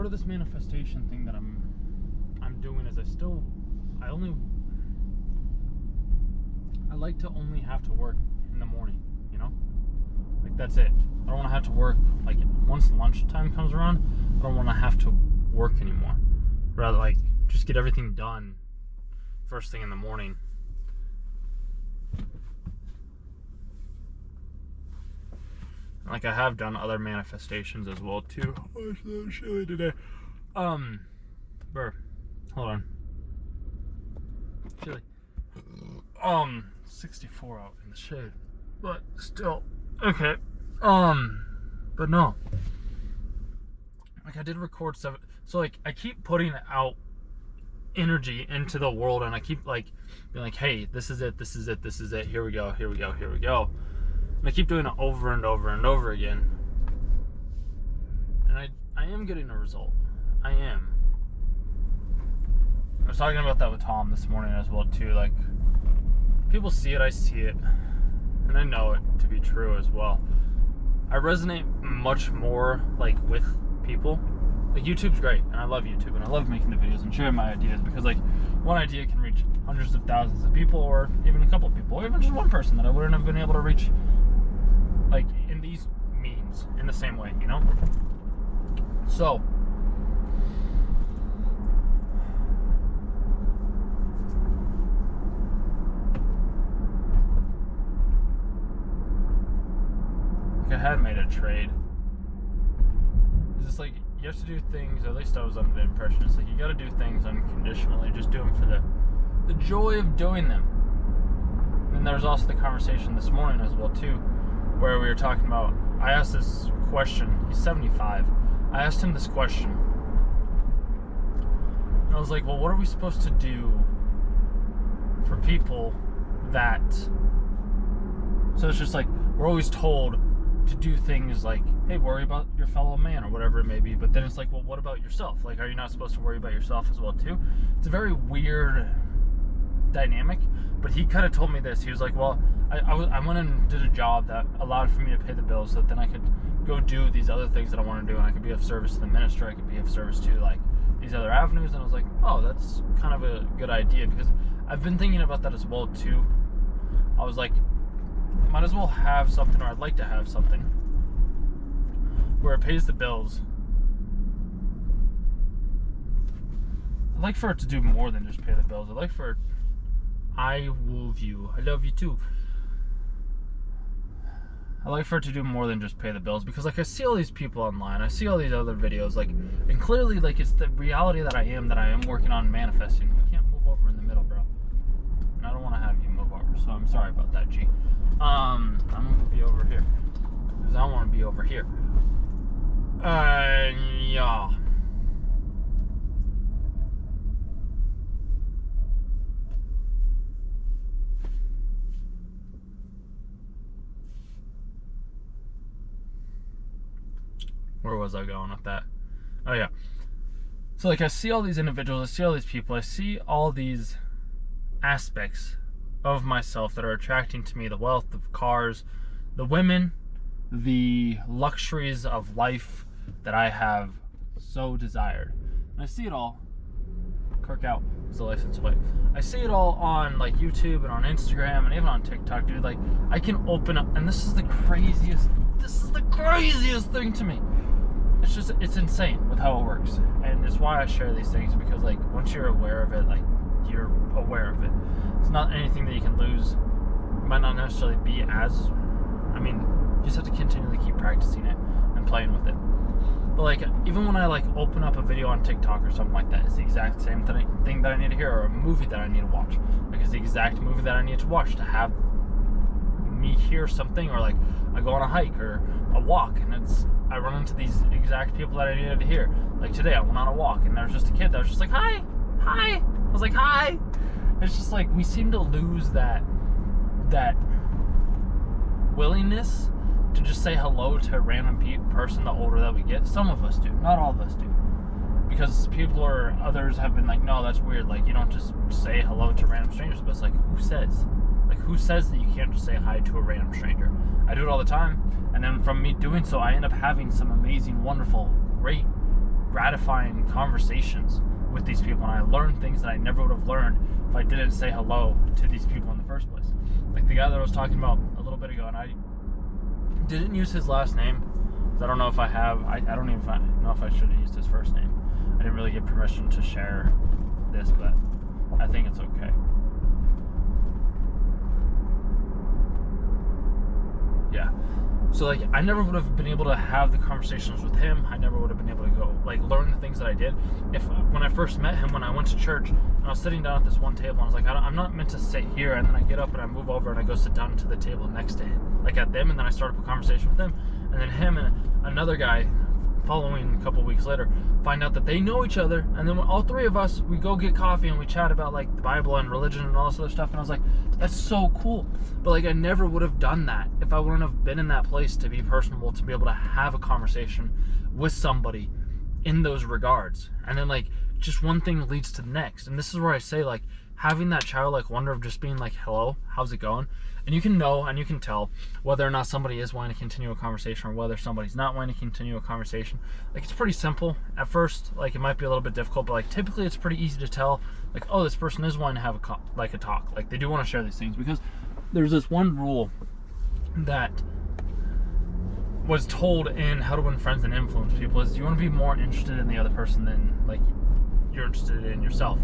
part of this manifestation thing that I'm doing is I like to only have to work in the morning, you know? Like, that's it. I don't want to have to work, like, once lunchtime comes around, I don't want to have to work anymore. Rather, like, just get everything done first thing in the morning. Like, I have done other manifestations as well, too. Oh, it's so chilly today. Hold on. Chilly. 64 out in the shade. But still, okay. But no. Like, I did record 7. So, like, I keep putting out energy into the world, and I keep, like, being like, hey, this is it, this is it, this is it. Here we go, here we go, here we go. And I keep doing it over and over and over again. And I am getting a result. I am. I was talking about that with Tom this morning as well, too. Like, people see it, I see it. And I know it to be true as well. I resonate much more, like, with people. Like, YouTube's great, and I love YouTube, and I love making the videos and sharing my ideas, because, like, one idea can reach hundreds of thousands of people, or even a couple of people, or even just one person that I wouldn't have been able to reach, like, in these means, in the same way, you know? So, like, I had made a trade. It's just like, you have to do things, at least I was under the impression, it's like, you gotta do things unconditionally, just do them for the joy of doing them. And there was also the conversation this morning as well, too, where we were talking about, I asked this question, he's 75, I asked him this question, and I was like, well, what are we supposed to do for people that, so it's just like, we're always told to do things like, hey, worry about your fellow man, or whatever it may be, but then it's like, well, what about yourself? Like, are you not supposed to worry about yourself as well, too? It's a very weird dynamic, but he kind of told me this. He was like, well, I went and did a job that allowed for me to pay the bills, so that then I could go do these other things that I want to do, and I could be of service to the ministry, I could be of service to, like, these other avenues, and I was like, oh, that's kind of a good idea, because I've been thinking about that as well, too. I was like, might as well have something, or I'd like to have something where it pays the bills. I'd like for it to do more than just pay the bills. I'd like for it, I love you too. I like for it to do more than just pay the bills, because, like, I see all these people online, I see all these other videos, like, and clearly, like, it's the reality that I am working on manifesting. You can't move over in the middle, bro. And I don't want to have you move over, so I'm sorry about that, G. I'm gonna move you over here, because I want to be over here. Yeah. Where was I going with that? Oh, yeah. So, like, I see all these individuals, I see all these people, I see all these aspects of myself that are attracting to me, the wealth, the cars, the women, the luxuries of life that I have so desired. And I see it all. Kirk out is the license plate. I see it all on, like, YouTube and on Instagram and even on TikTok, dude. Like, I can open up, and this is the craziest thing to me. It's just, it's insane with how it works. And it's why I share these things, because, like, once you're aware of it, like, you're aware of it. It's not anything that you can lose. It might not necessarily be as, I mean, you just have to continually keep practicing it and playing with it. But, like, even when I, like, open up a video on TikTok or something like that, it's the exact same thing that I need to hear, or a movie that I need to watch. Like, it's the exact movie that I need to watch to have me hear something, or, like, I go on a hike or a walk, and I run into these exact people that I needed to hear. Like, today I went on a walk, and there was just a kid that was just like, hi. I was like, hi. It's just like, we seem to lose that willingness to just say hello to a random person the older that we get. Some of us do, not all of us do, because people or others have been like, no, that's weird, like, you don't just say hello to random strangers. But it's like, who says that you can't just say hi to a random stranger? I do it all the time, and then from me doing so, I end up having some amazing, wonderful, great gratifying conversations with these people, and I learned things that I never would have learned if I didn't say hello to these people in the first place. Like the guy that I was talking about a little bit ago, and I didn't use his last name, because I don't know if I have, I don't even know if I should have used his first name. I didn't really get permission to share this, but I think it's okay. Yeah. So like I never would have been able to have the conversations with him. I never would have been able to go like learn the things that I did if when I first met him, when I went to church and I was sitting down at this one table and I was like, I'm not meant to sit here, and then I get up and I move over and I go sit down to the table next to him, like at them, and then I start up a conversation with them, and then him and another guy following a couple weeks later find out that they know each other, and then all three of us, we go get coffee and we chat about like the Bible and religion and all this other stuff, and I was like, that's so cool. But like I never would have done that if I wouldn't have been in that place to be personable, to be able to have a conversation with somebody in those regards. And then like just one thing leads to the next, and this is where I say like having that childlike wonder of just being like, hello, how's it going? And you can know and you can tell whether or not somebody is wanting to continue a conversation or whether somebody's not wanting to continue a conversation. Like it's pretty simple at first. Like it might be a little bit difficult, but like typically it's pretty easy to tell like, oh, this person is wanting to have a talk. Like they do want to share these things, because there's this one rule that was told in How to Win Friends and Influence People is you want to be more interested in the other person than like you're interested in yourself.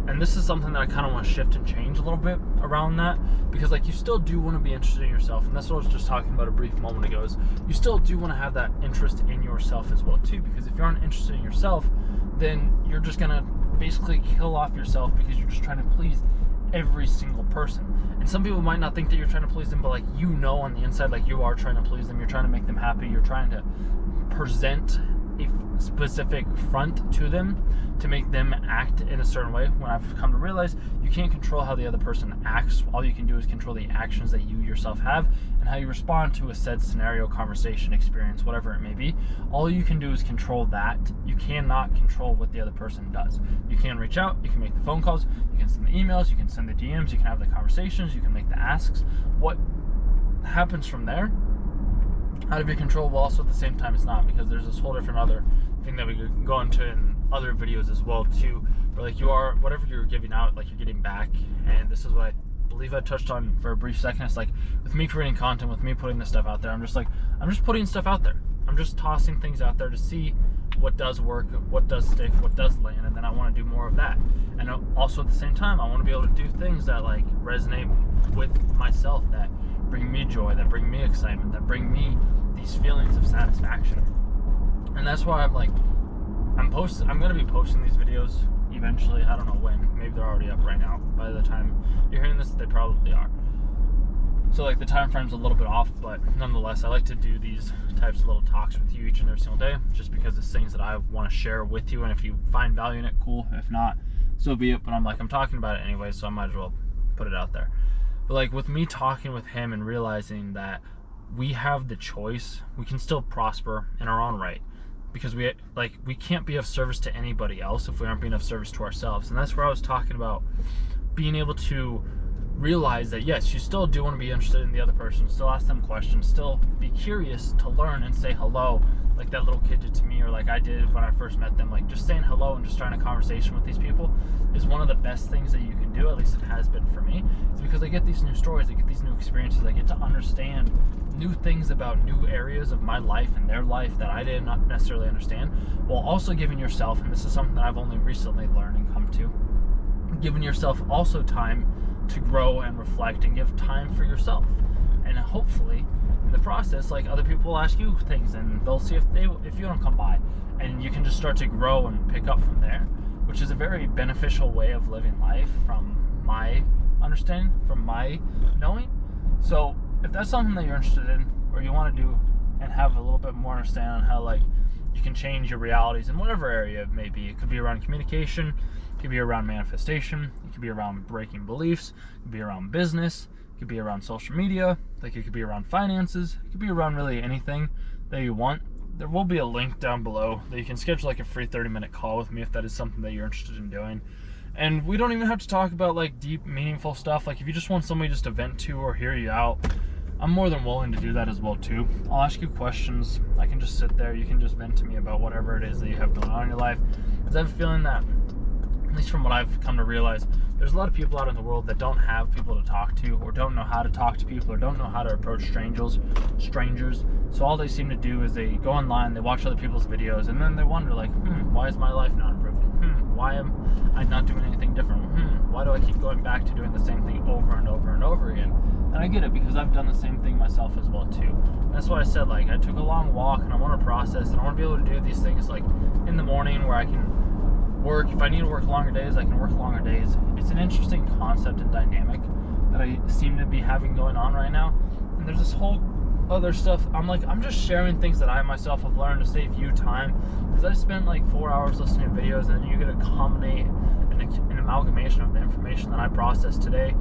And this is something that I kind of want to shift and change a little bit around that, because like you still do want to be interested in yourself, and that's what I was just talking about a brief moment ago, is you still do want to have that interest in yourself as well too, because if you aren't interested in yourself, then you're just going to basically kill off yourself, because you're just trying to please every single person. And some people might not think that you're trying to please them, but like you know on the inside like you are trying to please them, you're trying to make them happy, you're trying to present a specific front to them to make them act in a certain way, when I've come to realize you can't control how the other person acts. All you can do is control the actions that you yourself have and how you respond to a said scenario, conversation, experience, whatever it may be. All you can do is control that. You cannot control what the other person does. You can reach out, you can make the phone calls, you can send the emails, you can send the DMs, you can have the conversations, you can make the asks. What happens from there, out of your control, but also at the same time it's not, because there's this whole different other thing that we could go into in other videos as well too, where like you are, whatever you're giving out, like you're getting back. And this is what I believe I touched on for a brief second. It's like with me creating content, with me putting this stuff out there, I'm just putting stuff out there. I'm just tossing things out there to see what does work, what does stick, what does land, and then I want to do more of that. And also at the same time, I want to be able to do things that like resonate with myself, that bring me joy, that bring me excitement, that bring me these feelings of satisfaction. And that's why I'm like, I'm going to be posting these videos eventually. I don't know when. Maybe they're already up right now. By the time you're hearing this, they probably are. So like the time frame's a little bit off, but nonetheless, I like to do these types of little talks with you each and every single day, just because it's things that I want to share with you. And if you find value in it, cool. If not, so be it. But I'm talking about it anyway, so I might as well put it out there. But like with me talking with him and realizing that we have the choice, we can still prosper in our own right, because we can't be of service to anybody else if we aren't being of service to ourselves. And that's where I was talking about being able to realize that yes, you still do want to be interested in the other person, still ask them questions, still be curious to learn and say hello, like that little kid did to me, or like I did when I first met them. Like just saying hello and just starting a conversation with these people is one of the best things that you can do, at least it has been for me. It's because I get these new stories, I get these new experiences, I get to understand new things about new areas of my life and their life that I did not necessarily understand, while also giving yourself, and this is something that I've only recently learned and come to, giving yourself also time to grow and reflect and give time for yourself. And hopefully in the process, like other people will ask you things and they'll see if you don't come by, and you can just start to grow and pick up from there, which is a very beneficial way of living life from my understanding, from my knowing. So if that's something that you're interested in, or you want to do and have a little bit more understanding on how like you can change your realities in whatever area it may be. It could be around communication, it could be around manifestation, it could be around breaking beliefs, it could be around business, it could be around social media, like it could be around finances, it could be around really anything that you want. There will be a link down below that you can schedule like a free 30-minute call with me if that is something that you're interested in doing. And we don't even have to talk about like deep, meaningful stuff. Like if you just want somebody just to vent to or hear you out, I'm more than willing to do that as well too. I'll ask you questions. I can just sit there. You can just vent to me about whatever it is that you have going on in your life. Because I have a feeling that, at least from what I've come to realize, there's a lot of people out in the world that don't have people to talk to, or don't know how to talk to people, or don't know how to approach strangers. So all they seem to do is they go online, they watch other people's videos, and then they wonder like, why is my life not improving? Why am I not doing anything different? Why do I keep going back to doing the same thing over and over and over again? And I get it, because I've done the same thing myself as well too. And that's why I said, like, I took a long walk and I want to process, and I want to be able to do these things like in the morning where I can work. If I need to work longer days, I can work longer days. It's an interesting concept and dynamic that I seem to be having going on right now. And there's this whole other stuff. I'm just sharing things that I myself have learned to save you time, because I spent like 4 hours listening to videos, and then you get a combinate an amalgamation of the information that I processed today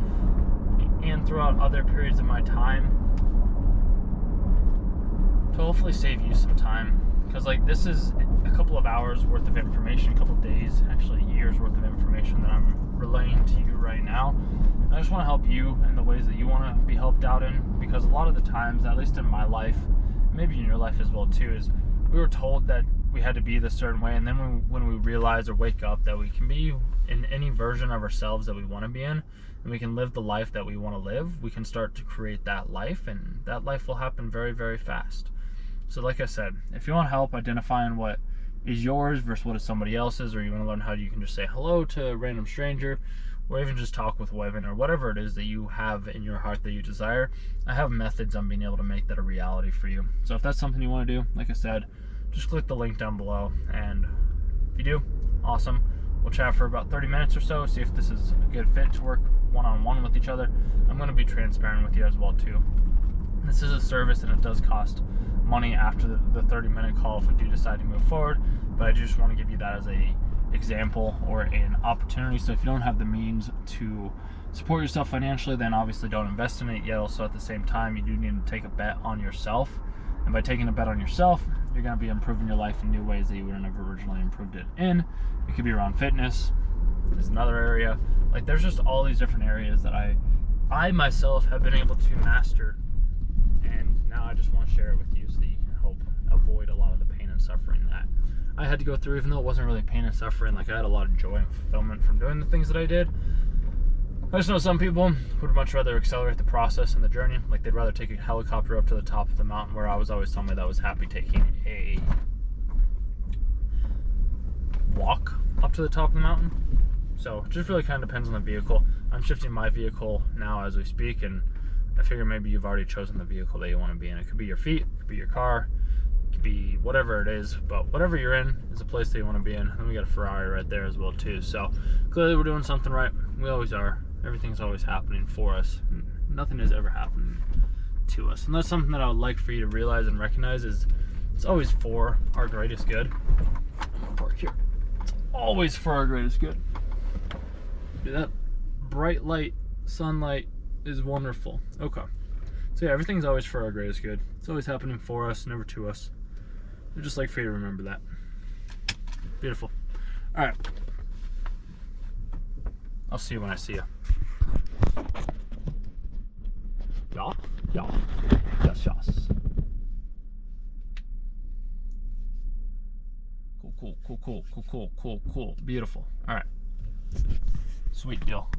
and throughout other periods of my time to hopefully save you some time. Because like, this is a couple of hours worth of information, a couple of days, actually years worth of information that I'm relaying to you right now. And I just want to help you in the ways that you want to be helped out in, because a lot of the times, at least in my life, maybe in your life as well too, is we were told that we had to be this certain way, and then when we realize or wake up that we can be in any version of ourselves that we want to be in, and we can live the life that we want to live, we can start to create that life, and that life will happen very, very fast. So like I said, if you want help identifying what is yours versus what is somebody else's, or you want to learn how you can just say hello to a random stranger, or even just talk with women, or whatever it is that you have in your heart that you desire, I have methods on being able to make that a reality for you. So if that's something you want to do, like I said, just click the link down below, and if you do, awesome. We'll chat for about 30 minutes or so, see if this is a good fit to work one-on-one with each other. I'm going to be transparent with you as well too. This is a service, and it does cost money after the 30-minute call if we do decide to move forward, but I just want to give you that as a example or an opportunity. So if you don't have the means to support yourself financially, then obviously don't invest in it yet. Also, at the same time, you do need to take a bet on yourself, and by taking a bet on yourself, you're going to be improving your life in new ways that you wouldn't have originally improved it in. It could be around fitness. There's another area. Like, there's just all these different areas that I myself have been able to master, and now I just want to share it with you so that you can help avoid a lot of the pain and suffering that I had to go through. Even though it wasn't really pain and suffering, like, I had a lot of joy and fulfillment from doing the things that I did. I just know some people would much rather accelerate the process and the journey. Like, they'd rather take a helicopter up to the top of the mountain, where I was always somebody that was happy taking a walk up to the top of the mountain. So it just really kind of depends on the vehicle. I'm shifting my vehicle now as we speak, and I figure maybe you've already chosen the vehicle that you want to be in. It could be your feet, it could be your car, it could be whatever it is, but whatever you're in is a place that you want to be in. And we got a Ferrari right there as well too. So clearly we're doing something right. We always are. Everything's always happening for us. Nothing is ever happening to us. And that's something that I would like for you to realize and recognize, is it's always for our greatest good. Park here. Always for our greatest good. Dude, that bright light, sunlight is wonderful. Okay. So yeah, everything's always for our greatest good. It's always happening for us, never to us. I'd just like for you to remember that. Beautiful. All right. I'll see you when I see you. Ja, ja, yes, yes. Cool. Beautiful. All right. Sweet deal.